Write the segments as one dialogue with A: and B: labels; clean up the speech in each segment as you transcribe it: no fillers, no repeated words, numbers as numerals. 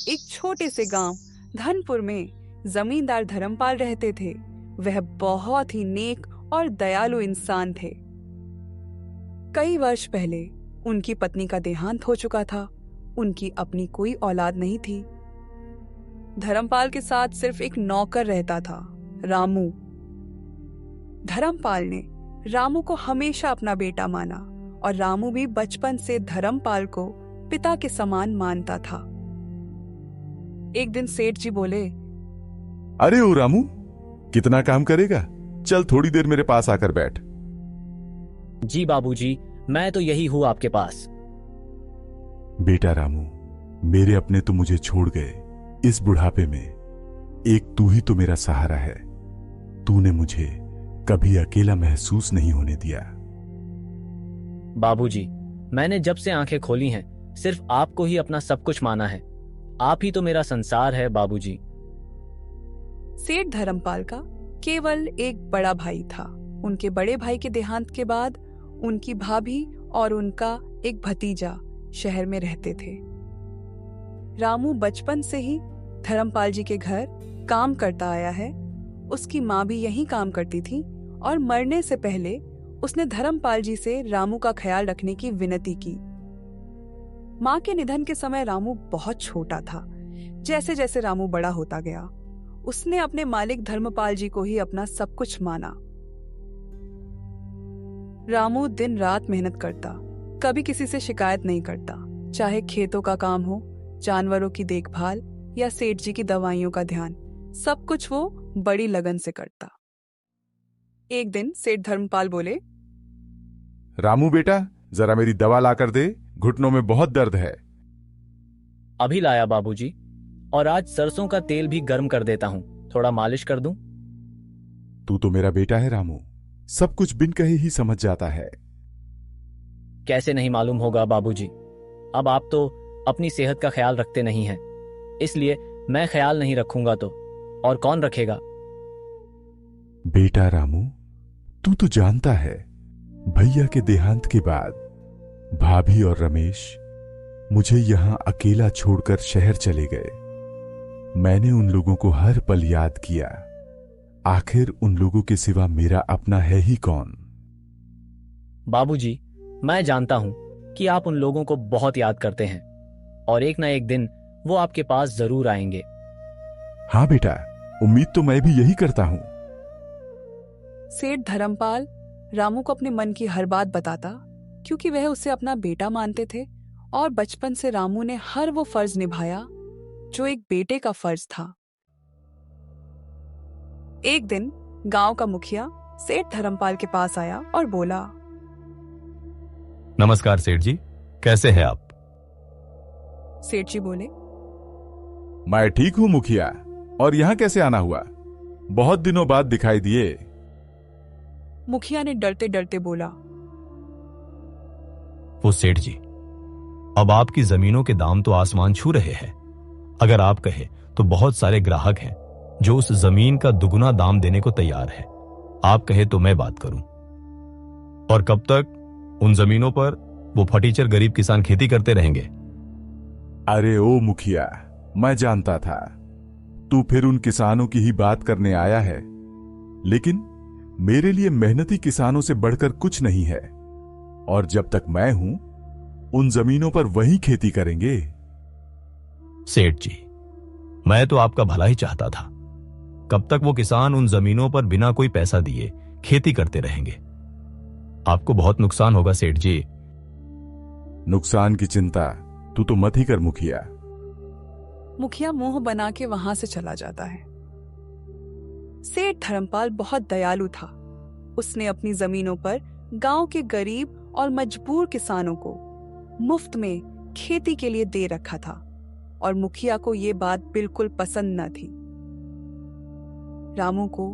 A: एक छोटे से गांव धनपुर में जमींदार धर्मपाल रहते थे। वह बहुत ही नेक और दयालु इंसान थे। कई वर्ष पहले उनकी पत्नी का देहांत हो चुका था। उनकी अपनी कोई औलाद नहीं थी। धर्मपाल के साथ सिर्फ एक नौकर रहता था, रामू। धर्मपाल ने रामू को हमेशा अपना बेटा माना और रामू भी बचपन से धर्मपाल को पिता के समान मानता था। एक दिन सेठ जी बोले,
B: अरे ओ रामू, कितना काम करेगा? चल थोड़ी देर मेरे पास आकर बैठ।
C: जी बाबूजी, मैं तो यही हूं आपके पास।
B: बेटा रामू, मेरे अपने तो मुझे छोड़ गए। इस बुढ़ापे में एक तू ही तो मेरा सहारा है। तूने मुझे कभी अकेला महसूस नहीं होने दिया।
C: बाबूजी, मैंने जब से आंखें खोली हैं सिर्फ आपको ही अपना सब कुछ माना है। आप ही तो मेरा संसार है बाबूजी।
A: सेठ धर्मपाल का केवल एक बड़ा भाई था। उनके बड़े भाई के देहांत के बाद उनकी भाभी और उनका एक भतीजा शहर में रहते थे। रामू बचपन से ही धर्मपाल जी के घर काम करता आया है। उसकी माँ भी यहीं काम करती थी और मरने से पहले उसने धर्मपाल जी से रामू का ख्याल रखने की विनती की। माँ के निधन के समय रामू बहुत छोटा था। जैसे जैसे रामू बड़ा होता गया, उसने अपने मालिक धर्मपाल जी को ही अपना सब कुछ माना। रामू दिन रात मेहनत करता, कभी किसी से शिकायत नहीं करता। चाहे खेतों का काम हो, जानवरों की देखभाल या सेठ जी की दवाइयों का ध्यान, सब कुछ वो बड़ी लगन से करता। एक दिन सेठ धर्मपाल बोले,
B: रामू बेटा, जरा मेरी दवा लाकर दे, घुटनों में बहुत दर्द है।
C: अभी लाया बाबूजी, और आज सरसों का तेल भी गर्म कर देता हूं, थोड़ा मालिश कर दूं?
B: तू तो मेरा बेटा है रामू, सब कुछ बिन कहे ही समझ जाता है।
C: कैसे नहीं मालूम होगा बाबूजी? अब आप तो अपनी सेहत का ख्याल रखते नहीं हैं, इसलिए मैं ख्याल नहीं रखूंगा तो और कौन रखेगा?
B: बेटा रामू, तू तो जानता है, भैया के देहांत के बाद भाभी और रमेश मुझे यहां अकेला छोड़कर शहर चले गए। मैंने उन लोगों को हर पल याद किया। आखिर उन लोगों के सिवा मेरा अपना है ही कौन?
C: बाबूजी, मैं जानता हूं कि आप उन लोगों को बहुत याद करते हैं और एक ना एक दिन वो आपके पास जरूर आएंगे।
B: हाँ बेटा, उम्मीद तो मैं भी यही करता हूं।
A: सेठ धर्मपाल रामू को अपने मन की हर बात बताता, क्योंकि वह उसे अपना बेटा मानते थे और बचपन से रामू ने हर वो फर्ज निभाया जो एक बेटे का फर्ज था। एक दिन गांव का मुखिया सेठ धर्मपाल के पास आया और बोला,
D: नमस्कार सेठ जी, कैसे हैं आप?
A: सेठ जी बोले,
B: मैं ठीक हूं मुखिया, और यहां कैसे आना हुआ? बहुत दिनों बाद दिखाई दिए।
A: मुखिया ने डरते डरते बोला,
D: वो सेठ जी, अब आपकी जमीनों के दाम तो आसमान छू रहे हैं। अगर आप कहें तो बहुत सारे ग्राहक हैं जो उस जमीन का दुगुना दाम देने को तैयार है। आप कहे तो मैं बात करूं। और कब तक उन जमीनों पर वो फटीचर गरीब किसान खेती करते रहेंगे?
B: अरे ओ मुखिया, मैं जानता था तू फिर उन किसानों की ही बात करने आया है, लेकिन मेरे लिए मेहनती किसानों से बढ़कर कुछ नहीं है। और जब तक मैं हूं, उन जमीनों पर वही खेती करेंगे।
D: सेठ जी, मैं तो आपका भला ही चाहता था। कब तक वो किसान उन जमीनों पर बिना कोई पैसा दिए खेती करते रहेंगे? आपको बहुत नुकसान होगा सेठ जी।
B: नुकसान की चिंता तू तो मत ही कर मुखिया।
A: मुखिया मुंह बना के वहां से चला जाता है। सेठ धर्मपाल बहुत दयालु था। उसने अपनी जमीनों पर गांव के गरीब और मजबूर किसानों को मुफ्त में खेती के लिए दे रखा था और मुखिया को यह बात बिल्कुल पसंद न थी। रामू को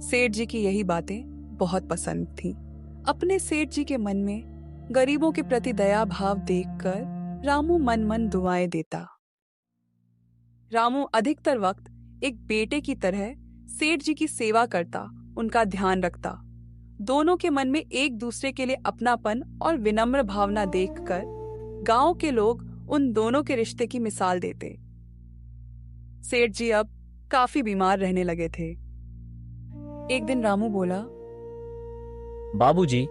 A: सेठ जी की यही बातें बहुत पसंद थीं। अपने सेठ जी के मन में गरीबों के प्रति दया भाव देखकर रामू मन मन दुआएं देता। रामू अधिकतर वक्त एक बेटे की तरह सेठ जी की सेवा करता, उनका ध्यान रखता। दोनों के मन में एक दूसरे के लिए अपनापन और विनम्र भावना देखकर गांव के लोग उन दोनों के रिश्ते की मिसाल देते। सेठ जी अब काफी बीमार रहने लगे थे। एक दिन रामू बोला,
C: बाबूजी,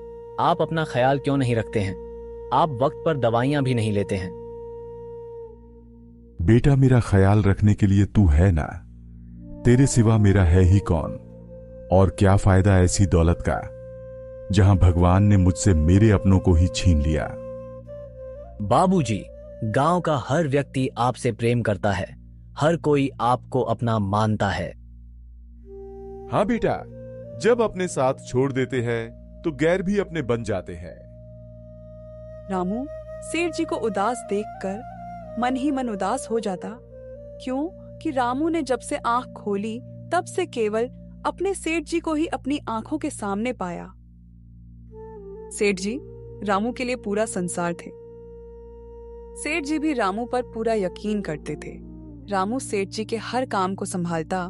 C: आप अपना ख्याल क्यों नहीं रखते हैं? आप वक्त पर दवाइयां भी नहीं लेते हैं।
B: बेटा, मेरा ख्याल रखने के लिए तू है ना। तेरे सिवा मेरा है ही कौन? और क्या फायदा ऐसी दौलत का जहां भगवान ने मुझसे मेरे अपनों को ही छीन लिया।
C: बाबूजी, गांव का हर व्यक्ति आपसे प्रेम करता है। हर कोई आपको अपना मानता है।
B: हाँ बेटा, जब अपने साथ छोड़ देते हैं तो गैर भी अपने बन जाते हैं।
A: रामू सेठ जी को उदास देखकर मन ही मन उदास हो जाता। क्यों कि रामू ने जब से आंख खोली तब से केवल अपने सेठ जी को ही अपनी आंखों के सामने पाया। सेठ जी रामू के लिए पूरा संसार थे। सेठ जी भी रामू पर पूरा यकीन करते थे। रामू सेठ जी के हर काम को संभालता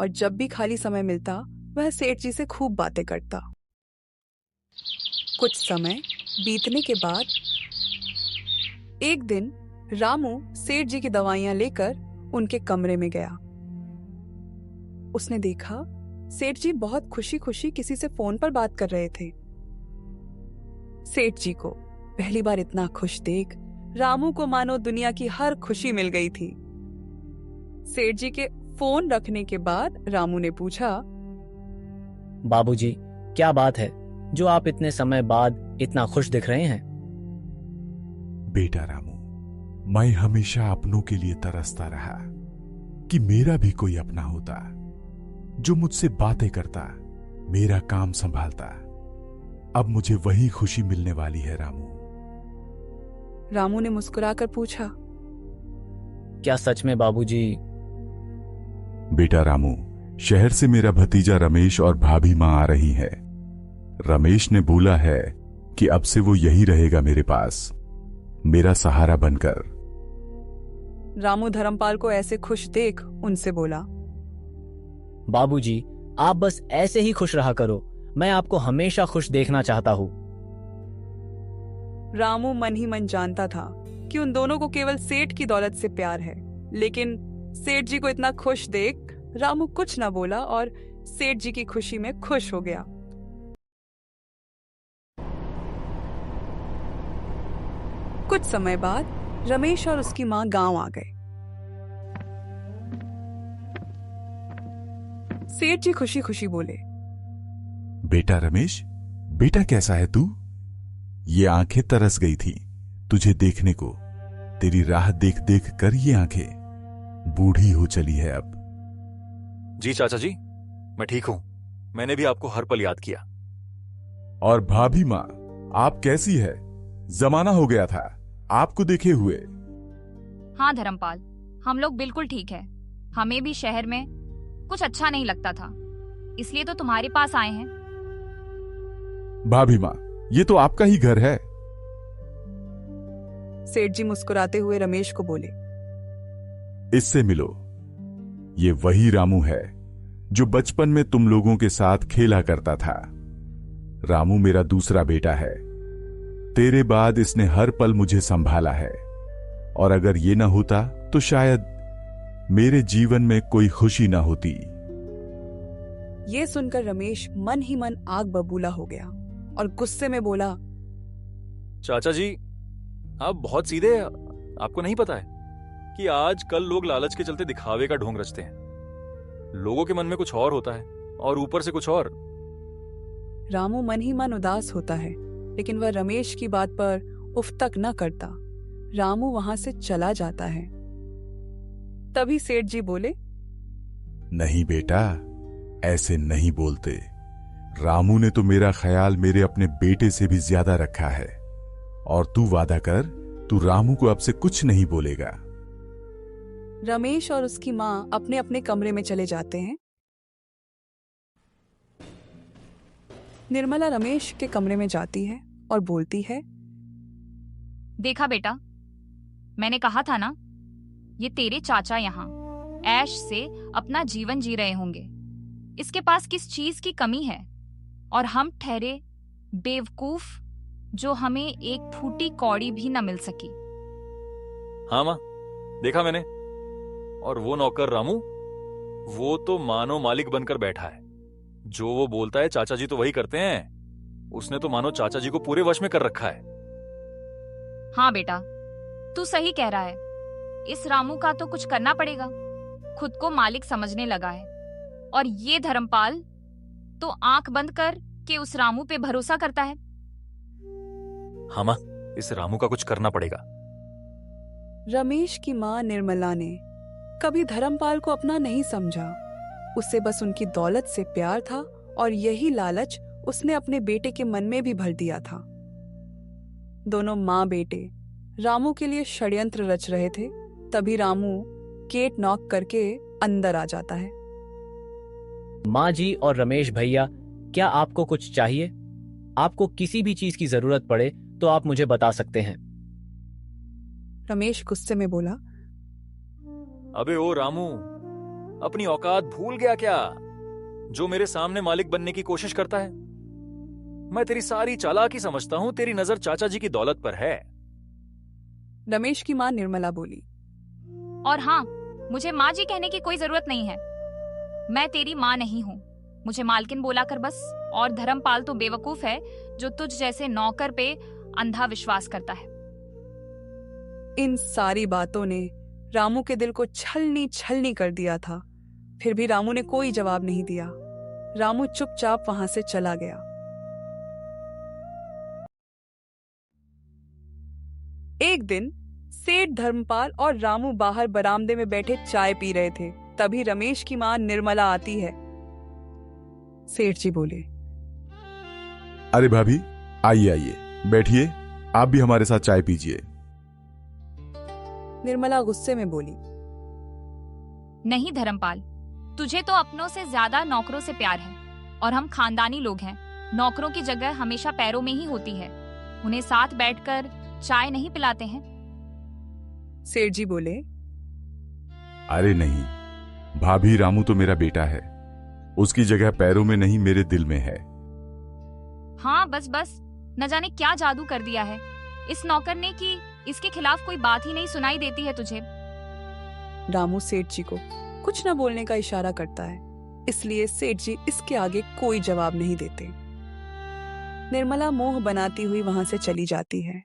A: और जब भी खाली समय मिलता वह सेठ जी से खूब बातें करता। कुछ समय बीतने के बाद एक दिन रामू सेठ जी की दवाइयां लेकर उनके कमरे में गया। उसने देखा सेठ जी बहुत खुशी खुशी किसी से फोन पर बात कर रहे थे। सेठ जी को पहली बार इतना खुश देख रामू को मानो दुनिया की हर खुशी मिल गई थी। सेठ जी के फोन रखने के बाद रामू ने पूछा,
C: बाबूजी, क्या बात है जो आप इतने समय बाद इतना खुश दिख रहे हैं?
B: बेटा रामू, मैं हमेशा अपनों के लिए तरसता रहा कि मेरा भी कोई अपना होता जो मुझसे बातें करता, मेरा काम संभालता। अब मुझे वही खुशी मिलने वाली है रामू।
A: रामू ने मुस्कुराकर पूछा,
C: क्या सच में बाबूजी?
B: बेटा रामू, शहर से मेरा भतीजा रमेश और भाभी मां आ रही है। रमेश ने बोला है कि अब से वो यही रहेगा मेरे पास, मेरा सहारा बनकर।
A: रामू धर्मपाल को ऐसे खुश देख उनसे बोला,
C: बाबूजी, आप बस ऐसे ही खुश रहा करो। मैं आपको हमेशा खुश देखना चाहता हूं।
A: रामू मन ही मन जानता था कि उन दोनों को केवल सेठ की दौलत से प्यार है, लेकिन सेठ जी को इतना खुश देख रामू कुछ न बोला और सेठ जी की खुशी में खुश हो गया। कुछ समय बाद रमेश और उसकी मां गांव आ गए। सेठ जी खुशी खुशी बोले,
B: बेटा रमेश, बेटा कैसा है तू? ये आंखें तरस गई थी तुझे देखने को। तेरी राह देख देख कर ये आंखें बूढ़ी हो चली है अब।
E: जी चाचा जी, मैं ठीक हूं। मैंने भी आपको हर पल याद किया।
B: और भाभी मां, आप कैसी है? जमाना हो गया था आपको देखे हुए।
F: हाँ धर्मपाल, हम लोग बिल्कुल ठीक है। हमें भी शहर में कुछ अच्छा नहीं लगता था, इसलिए तो तुम्हारे पास आए हैं।
B: भाभी मां, ये तो आपका ही घर है।
A: सेठ जी मुस्कुराते हुए रमेश को बोले,
B: इससे मिलो। ये वही रामू है जो बचपन में तुम लोगों के साथ खेला करता था। रामू मेरा दूसरा बेटा है। तेरे बाद इसने हर पल मुझे संभाला है, और अगर ये ना होता तो शायद मेरे जीवन में कोई खुशी ना होती।
A: ये सुनकर रमेश मन ही मन आग बबूला हो गया और गुस्से में बोला,
E: चाचा जी, आप बहुत सीधे हैं। आपको नहीं पता है कि आज कल लोग लालच के चलते दिखावे का ढोंग रचते हैं। लोगों के मन में कुछ और होता है और ऊपर से कुछ और।
A: रामू मन ही मन उदास होता है, लेकिन वह रमेश की बात पर उफ तक न करता। रामू वहां से चला जाता है। तभी सेठ जी बोले,
B: नहीं बेटा, ऐसे नहीं बोलते। रामू ने तो मेरा ख्याल मेरे अपने बेटे से भी ज्यादा रखा है, और तू वादा कर, तू रामू को अब से कुछ नहीं बोलेगा।
A: रमेश और उसकी मां अपने अपने कमरे में चले जाते हैं। निर्मला रमेश के कमरे में जाती है और बोलती है,
F: देखा बेटा, मैंने कहा था ना, ये तेरे चाचा यहाँ ऐश से अपना जीवन जी रहे होंगे। इसके पास किस चीज की कमी है, और हम ठहरे बेवकूफ जो हमें एक फूटी कौड़ी भी न मिल सकी।
E: हाँ मां, देखा मैंने। और वो नौकर रामू, वो तो मानो मालिक बनकर बैठा है। जो वो बोलता है चाचा जी तो वही करते हैं। उसने तो मानो चाचा जी को पूरे वश में कर रखा है।
F: हाँ बेटा, तू सही कह रहा है। इस रामू का तो कुछ करना पड़ेगा। खुद को मालिक समझने लगा है। और ये धर्मपाल तो आंख बंद कर के उस रामू पे भरोसा करता है।
E: हाँ मां, इस रामू का कुछ करना पड़ेगा।
A: रमेश की मां निर्मला ने कभी धर्मपाल को अपना नहीं समझा। उसे बस उनकी दौलत से प्यार था और यही लालच उसने अपने बेटे के मन में भी भर दिया था। दोनों मां बेटे रामू के लिए षड्यंत्र रच रहे थे। तभी रामू गेट नॉक करके अंदर आ जाता है।
C: माँ जी और रमेश भैया, क्या आपको कुछ चाहिए? आपको किसी भी चीज की जरूरत पड़े तो आप मुझे बता सकते हैं।
A: रमेश गुस्से में बोला,
E: अबे ओ रामू, अपनी औकात भूल गया क्या? जो मेरे सामने मालिक बनने की कोशिश करता है। मैं तेरी सारी चालाकी समझता हूं, तेरी नजर चाचा जी की दौलत पर है।
A: रमेश की मां निर्मला बोली,
F: और हाँ, मुझे माँ जी कहने की कोई जरूरत नहीं है। मैं तेरी माँ नहीं हूँ। मुझे मालकिन बोला कर बस। और धर्मपाल तो बेवकूफ है जो तुझ जैसे नौकर पे अंधा विश्वास करता है।
A: इन सारी बातों ने रामू के दिल को छलनी छलनी कर दिया था। फिर भी रामू ने कोई जवाब नहीं दिया। रामू चुपचाप वहां से चला गया। एक दिन सेठ धर्मपाल और रामू बाहर बरामदे में बैठे चाय पी रहे थे। तभी रमेश की मां निर्मला आती है। सेठ जी बोले,
B: अरे भाभी, आइए आइए, बैठिए, आप भी हमारे साथ चाय पीजिए।
A: निर्मला गुस्से में बोली,
F: नहीं धर्मपाल, तुझे तो अपनों से ज्यादा नौकरों से प्यार है। और हम खानदानी लोग हैं। नौकरों की जगह हमेशा पैरों में ही होती है। उन्हें साथ बैठकर चाय नहीं पिलाते हैं।
A: सेठ जी बोले,
B: अरे नहीं भाभी, रामू तो मेरा बेटा है। उसकी जगह पैरों में नहीं, मेरे दिल में है।
F: हाँ बस बस, न जाने क्या जादू कर दिया है इस नौकर ने कि इसके खिलाफ कोई बात ही नहीं सुनाई देती है तुझे।
A: रामू सेठ जी को कुछ न बोलने का इशारा करता है, इसलिए सेठ जी इसके आगे कोई जवाब नहीं देते। निर्मला मोह बनाती हुई वहां से चली जाती है।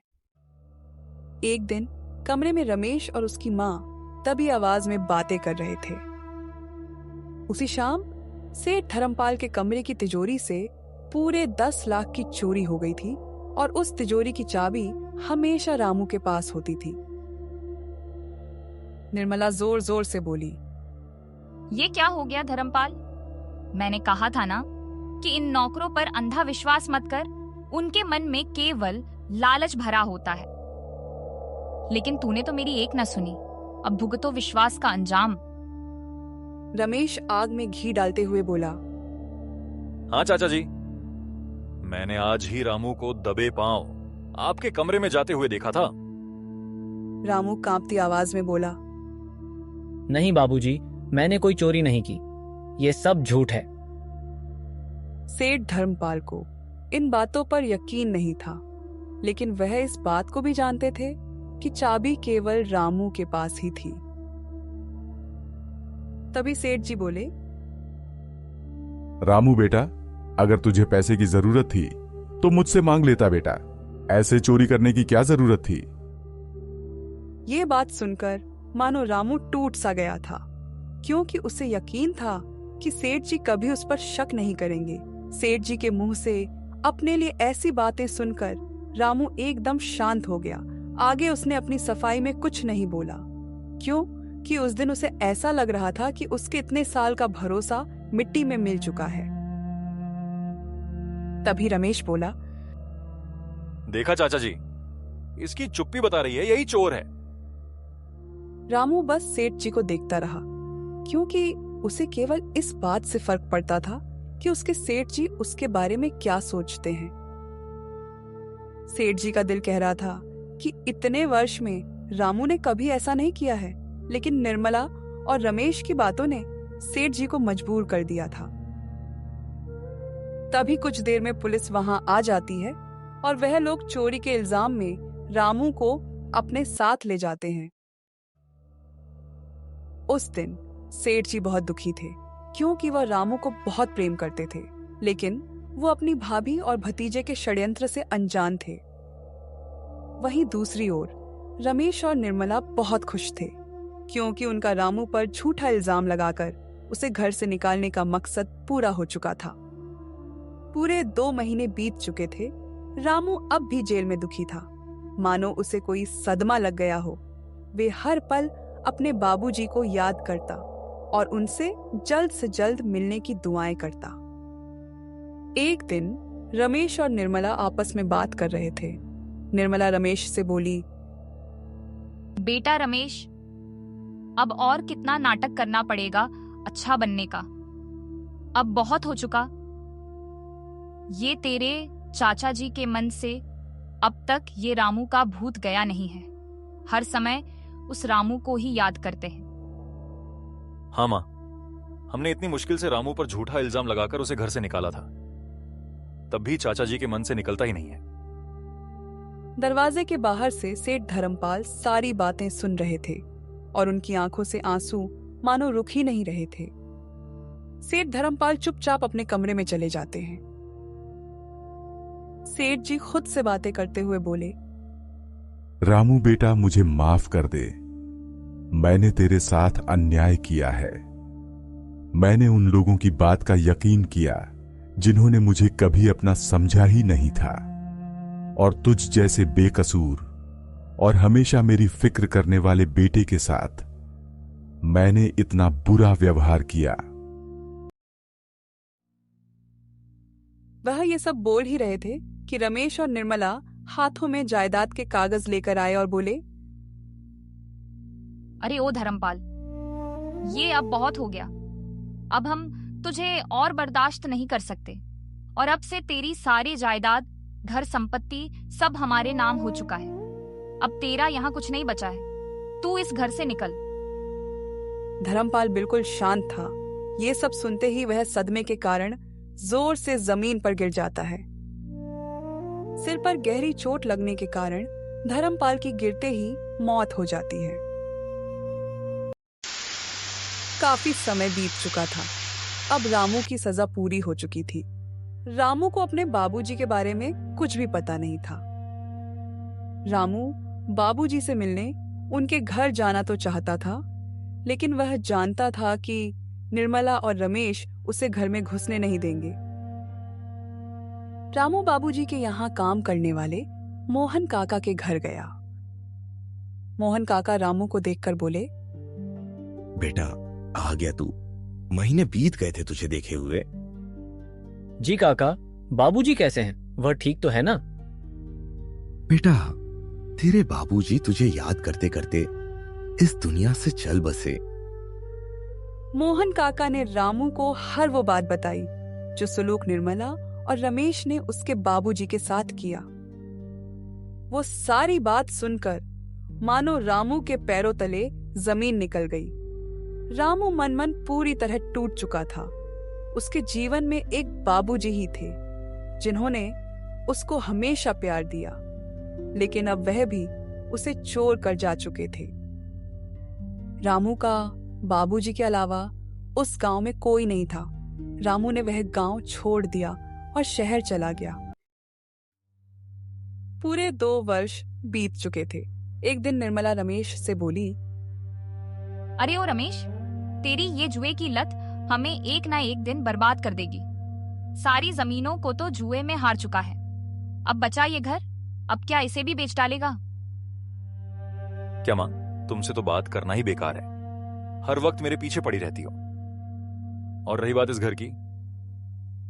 A: एक दिन कमरे में रमेश और उसकी मां तभी आवाज में बातें कर रहे थे। उसी शाम सेठ धर्मपाल के कमरे की तिजोरी से पूरे 10 लाख की चोरी हो गई थी और उस तिजोरी की चाबी हमेशा रामू के पास होती थी। निर्मला जोर जोर से बोली,
F: ये क्या हो गया धर्मपाल? मैंने कहा था ना कि इन नौकरों पर अंधा विश्वास मत कर। उनके मन में केवल लालच भरा होता है। लेकिन तूने तो मेरी एक न सुनी। अब भुगतो विश्वास का अंजाम।
A: रमेश आग में घी डालते हुए बोला,
E: हाँ चाचा जी, मैंने आज ही रामू को दबे पांव आपके कमरे में जाते हुए देखा था।
A: रामू कांपती आवाज में बोला,
C: नहीं बाबूजी, मैंने कोई चोरी नहीं की। ये सब झूठ है।
A: सेठ धर्मपाल को इन बातों पर यकीन नहीं था, लेकिन वह इस बात को भी जानते थे कि चाबी केवल रामू के पास ही थी। तभी सेठ जी बोले,
B: रामू बेटा, अगर तुझे पैसे की जरूरत थी तो मुझसे मांग लेता बेटा। ऐसे चोरी करने की क्या जरूरत थी?
A: ये बात सुनकर मानो रामू टूट सा गया था, क्योंकि उसे यकीन था कि सेठ जी कभी उस पर शक नहीं करेंगे। सेठ जी के मुंह से अपने लिए ऐसी बातें सुनकर रामू एकदम शांत हो गया। आगे उसने अपनी सफाई में कुछ नहीं बोला, क्यों कि उस दिन उसे ऐसा लग रहा था कि उसके इतने साल का भरोसा मिट्टी में मिल चुका है। तभी रमेश बोला,
E: देखा चाचा जी, इसकी चुप्पी बता रही है, यही चोर है।
A: रामू बस सेठ जी को देखता रहा, क्योंकि उसे केवल इस बात से फर्क पड़ता था कि उसके सेठ जी उसके बारे में क्या सोचते हैं। सेठ जी का दिल कह रहा था कि इतने वर्ष में रामू ने कभी ऐसा नहीं किया है, लेकिन निर्मला और रमेश की बातों ने सेठ जी को मजबूर कर दिया था। तभी कुछ देर में पुलिस वहां आ जाती है और वह लोग चोरी के इल्जाम में रामू को अपने साथ ले जाते हैं। उस दिन सेठ जी बहुत दुखी थे, क्योंकि वह रामू को बहुत प्रेम करते थे, लेकिन वो अपनी भाभी और भतीजे के षड्यंत्र से अनजान थे। वहीं दूसरी ओर रमेश और निर्मला बहुत खुश थे, क्योंकि उनका रामू पर झूठा इल्जाम लगाकर उसे घर से निकालने का मकसद पूरा हो चुका था। पूरे 2 महीने बीत चुके थे। रामू अब भी जेल में दुखी था, मानो उसे कोई सदमा लग गया हो। वे हर पल अपने बाबूजी को याद करता और उनसे जल्द से जल्द मिलने की दुआएं करता। एक दिन रमेश और निर्मला आपस में बात कर रहे थे। निर्मला रमेश से बोली,
F: बेटा रमेश, अब और कितना नाटक करना पड़ेगा अच्छा बनने का? अब बहुत हो चुका। ये तेरे चाचा जी के मन से अब तक ये रामू का भूत गया नहीं है। हर समय उस रामू को ही याद करते हैं।
E: हाँ माँ, हमने इतनी मुश्किल से रामू पर झूठा इल्जाम लगाकर उसे घर से निकाला था, तब भी चाचा जी के मन से निकलता ही नहीं है।
A: दरवाजे के बाहर से सेठ धर्मपाल सारी बातें सुन रहे थे और उनकी आंखों से आंसू मानो रुक ही नहीं रहे थे। सेठ धर्मपाल चुपचाप अपने कमरे में चले जाते हैं। सेठ जी खुद से बातें करते हुए बोले,
B: रामू बेटा, मुझे माफ कर दे। मैंने तेरे साथ अन्याय किया है। मैंने उन लोगों की बात का यकीन किया जिन्होंने मुझे कभी अपना समझा ही नहीं था, और तुझ जैसे बेकसूर और हमेशा मेरी फिक्र करने वाले बेटे के साथ मैंने इतना बुरा व्यवहार किया।
A: वह ये सब बोल ही रहे थे कि रमेश और निर्मला हाथों में जायदाद के कागज लेकर आए और बोले,
F: अरे ओ धर्मपाल, ये अब बहुत हो गया। अब हम तुझे और बर्दाश्त नहीं कर सकते, और अब से तेरी सारी जायदाद, घर संपत्ति सब हमारे नाम हो चुका है। अब तेरा यहाँ कुछ नहीं बचा है। तू इस घर से निकल।
A: धर्मपाल बिल्कुल शांत था। ये सब सुनते ही वह सदमे के कारण जोर से जमीन पर गिर जाता है। सिर पर गहरी चोट लगने के कारण धर्मपाल की गिरते ही मौत हो जाती है। काफी समय बीत चुका था। अब रामू की सजा पूरी हो चुकी थी। रामू को अपने बाबूजी के बारे में कुछ भी पता नहीं था। रामू बाबूजी से मिलने उनके घर जाना तो चाहता था, लेकिन वह जानता था कि निर्मला और रमेश उसे घर में घुसने नहीं देंगे। रामू बाबूजी के यहाँ काम करने वाले मोहन काका के घर गया। मोहन काका रामू को देखकर बोले,
G: बेटा, आ गया तू। महीने बीत गए थे तुझे देखे हुए।
C: जी काका, बाबूजी कैसे हैं? वह ठीक तो है ना?
G: बेटा, तेरे बाबूजी तुझे याद करते करते इस दुनिया से चल बसे।
A: मोहन काका ने रामू को हर वो बात बताई जो सुलूक निर्मला और रमेश ने उसके बाबूजी के साथ किया। वो सारी बात सुनकर मानो रामू के पैरों तले जमीन निकल गई। रामू मन मन पूरी तरह टूट चुका था। उसके जीवन में एक बाबूजी ही थे जिन्होंने उसको हमेशा प्यार दिया, लेकिन अब वह भी उसे छोड़ कर जा चुके थे। रामू का बाबूजी के अलावा उस गांव में कोई नहीं था। रामू ने वह गांव छोड़ दिया और शहर चला गया। पूरे 2 वर्ष बीत चुके थे। एक दिन निर्मला रमेश से बोली,
F: अरे ओ रमेश, तेरी ये जुए की लत हमें एक ना एक दिन बर्बाद कर देगी। सारी जमीनों को तो जुए में हार चुका है। अब बचा ये घर, अब क्या इसे भी बेच डालेगा?
E: क्या माँ, तुमसे तो बात करना ही बेकार है। हर वक्त मेरे पीछे पड़ी रहती हो। और रही बात इस घर की,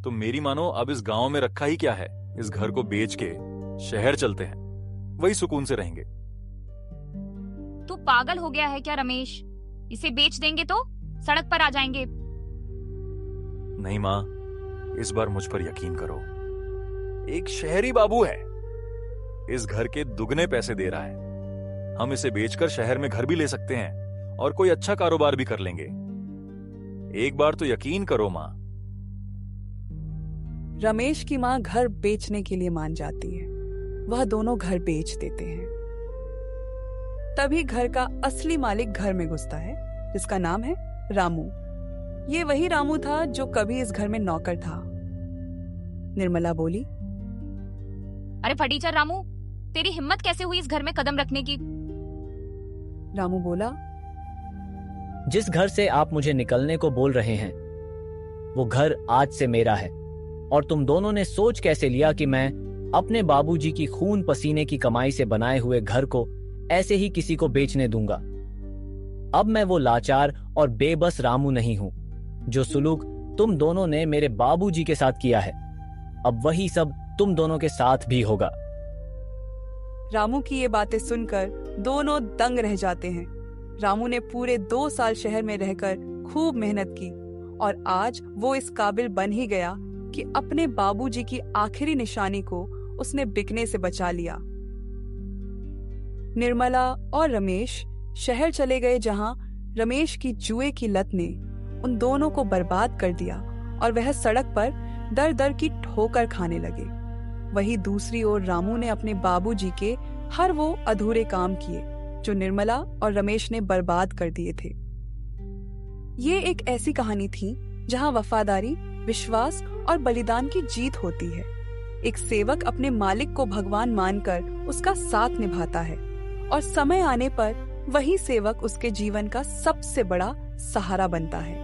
E: तो मेरी मानो अब इस गांव में रखा ही क्या है। इस घर को बेच के शहर चलते हैं, वही सुकून से रहेंगे।
F: तू पागल हो गया है क्या रमेश? इसे बेच देंगे तो सड़क पर आ जाएंगे।
E: नहीं माँ, इस बार मुझ पर यकीन करो। एक शहरी बाबू है, इस घर के दुगने पैसे दे रहा है। हम इसे बेचकर शहर में घर भी ले सकते हैं और कोई अच्छा कारोबार भी कर लेंगे। एक बार तो यकीन करो माँ।
A: रमेश की मां घर बेचने के लिए मान जाती है। वह दोनों घर बेच देते हैं। तभी घर का असली मालिक घर में घुसता है। जिसका नाम है रामू। ये वही रामू था जो कभी इस घर में नौकर था। निर्मला बोली,
F: अरे फटीचर रामू, तेरी हिम्मत कैसे हुई इस घर में कदम रखने की?
A: रामू बोला,
C: जिस घर से आप मुझे निकलने को बोल रहे हैं वो घर आज से मेरा है, और तुम दोनों ने सोच कैसे लिया कि मैं अपने बाबूजी की खून पसीने की कमाई से बनाए हुए घर को ऐसे ही किसी को बेचने दूंगा? अब मैं वो लाचार और बेबस रामू नहीं हूं। जो सुलूक तुम दोनों ने मेरे बाबूजी के साथ किया है, अब वही सब तुम दोनों के साथ भी होगा।
A: रामू की ये बातें सुनकर दोनों दंग रह जाते हैं। रामू ने पूरे 2 साल शहर में रहकर खूब मेहनत की और आज वो इस काबिल बन ही गया कि अपने बाबूजी की आखिरी निशानी को उसने बिकने से बचा लिया। निर्मला और रमेश शहर चले गए, जहां रमेश की जुए की लत ने उन दोनों को बर्बाद कर दिया और वह सड़क पर दर दर की ठोकर खाने लगे। वहीं दूसरी ओर रामू ने अपने बाबूजी के हर वो अधूरे काम किए जो निर्मला और रमेश ने बर्बाद कर दिए थे। ये एक ऐसी कहानी थी जहां वफादारी, विश्वास और बलिदान की जीत होती है। एक सेवक अपने मालिक को भगवान मानकर उसका साथ निभाता है और समय आने पर वही सेवक उसके जीवन का सबसे बड़ा सहारा बनता है।